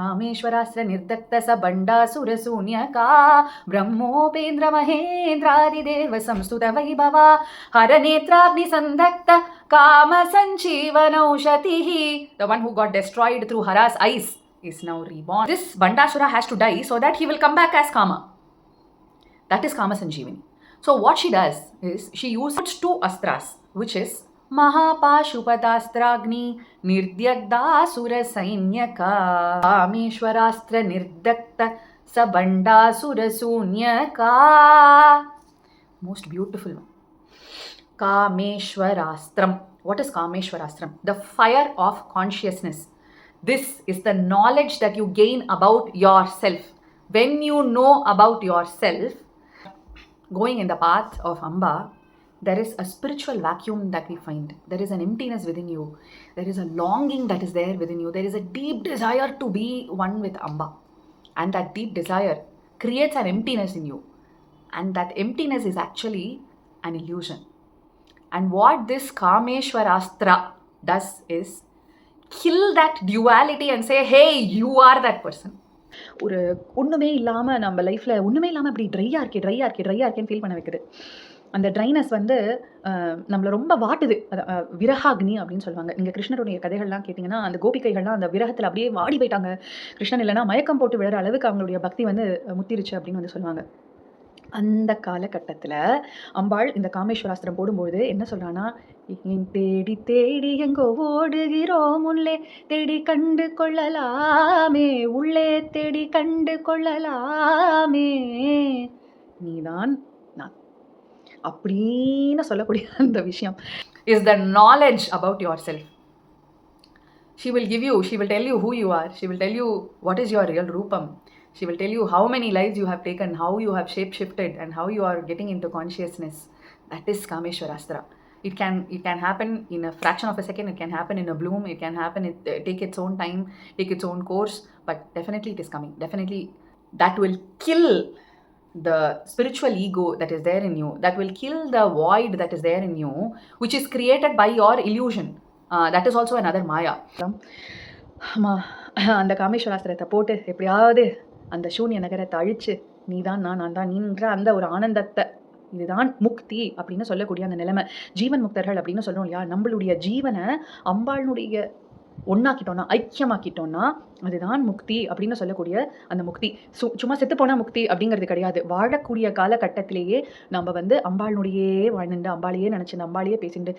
कामेश्वरास्त्र निर्दत्त स बण्डासुरशून्यका ब्रह्मोपेन्द्र महेन्द्रादिदेव संस्तुत Vaibhava हरनेत्राग्निसन्दग्ध कामसञ्जीवनौषधिः. The one who got destroyed through Hara's eyes is now reborn. This Bandasura has to die so that he will come back as Kama. That is Kama Sanjeevani. So what she does is she uses two astras, which is महापाशुपतास्त्राग्नि निर्द्यग्धासुरसैन्यका कामेश्वरास्त्र निर्दग्ध स बण्डासुरशून्यका. Most beautiful one. Kameshwarastram. What is Kameshwarastram? The fire of consciousness. This is the knowledge that you gain about yourself. When you know about yourself, going in the path of Amba, there is a spiritual vacuum that we find. There is an emptiness within you. There is a longing that is there within you. There is a deep desire to be one with Amba. And that deep desire creates an emptiness in you. And that emptiness is actually an illusion. And what this Kameshwarastra does is kill that duality and say, hey, you are that person. ஒரு ஒன்றுமே இல்லாமல் நம்ம லைஃப்பில் ஒன்றுமே இல்லாமல் அப்படி ட்ரையாக இருக்கேன்னு ஃபீல் பண்ண வைக்குது. அந்த ட்ரைனஸ் வந்து நம்மளை ரொம்ப வாட்டுது. விரகாக்னி அப்படின்னு சொல்லுவாங்க. நீங்கள் கிருஷ்ணருடைய கதைகள்லாம் கேட்டிங்கன்னா அந்த கோபிகைகள்லாம் அந்த விரகத்தில் அப்படியே வாடி போயிட்டாங்க. கிருஷ்ணன் இல்லைன்னா மயக்கம் போட்டு விழுற அளவுக்கு அவங்களுடைய பக்தி வந்து முத்திருச்சு அப்படின்னு வந்து சொல்லுவாங்க. அந்த காலகட்டத்தில் அம்பாள் இந்த காமேஸ்வராஸ்திரம் போடும்போது என்ன சொல்கிறான்னா, தேடி தேடி எங்கோ ஓடுகிறோம் உள்ளே தேடி கண்டு கொள்ளலாமே, உள்ளே தேடி கண்டு கொள்ளலாமே, நீதான் நான் அப்படின்னு சொல்லக்கூடிய அந்த விஷயம் is the knowledge about your self. She will tell you who you are. She will tell you what is your real Rupam. She will tell you how many lives you have taken, how you have shape-shifted, and how you are getting into consciousness. That is Kameshwarastra. It can happen in a fraction of a second. It can happen in a bloom. It can happen, take its own time, take its own course. But definitely it is coming. Definitely that will kill the spiritual ego that is there in you. That will kill the void that is there in you, which is created by your illusion. That is also another Maya. அந்த காமேஸ்வராஸ்திரத்தை போட்டு எப்படியாவது அந்த சூன்ய நகரத்தை அழிச்சு நீதான் நான் தான் நீன்ற அந்த ஒரு ஆனந்தத்தை, இதுதான் முக்தி அப்படின்னு சொல்லக்கூடிய அந்த நிலைமை. ஜீவன் முக்தர்கள் அப்படின்னு சொல்கிறோம் இல்லையா? நம்மளுடைய ஜீவனை அம்பாளுடைய ஒன்றாக்கிட்டோன்னா, ஐக்கியமாக்கிட்டோன்னா அதுதான் முக்தி அப்படின்னு சொல்லக்கூடிய அந்த முக்தி. சும்மா செத்து போனால் முக்தி அப்படிங்கிறது கிடையாது. வாழக்கூடிய காலகட்டத்திலேயே நம்ம வந்து அம்பாளுடையே வாழ்ந்துட்டு, அம்பாளையே நினச்சிட்டு, அம்பாளையே பேசிட்டு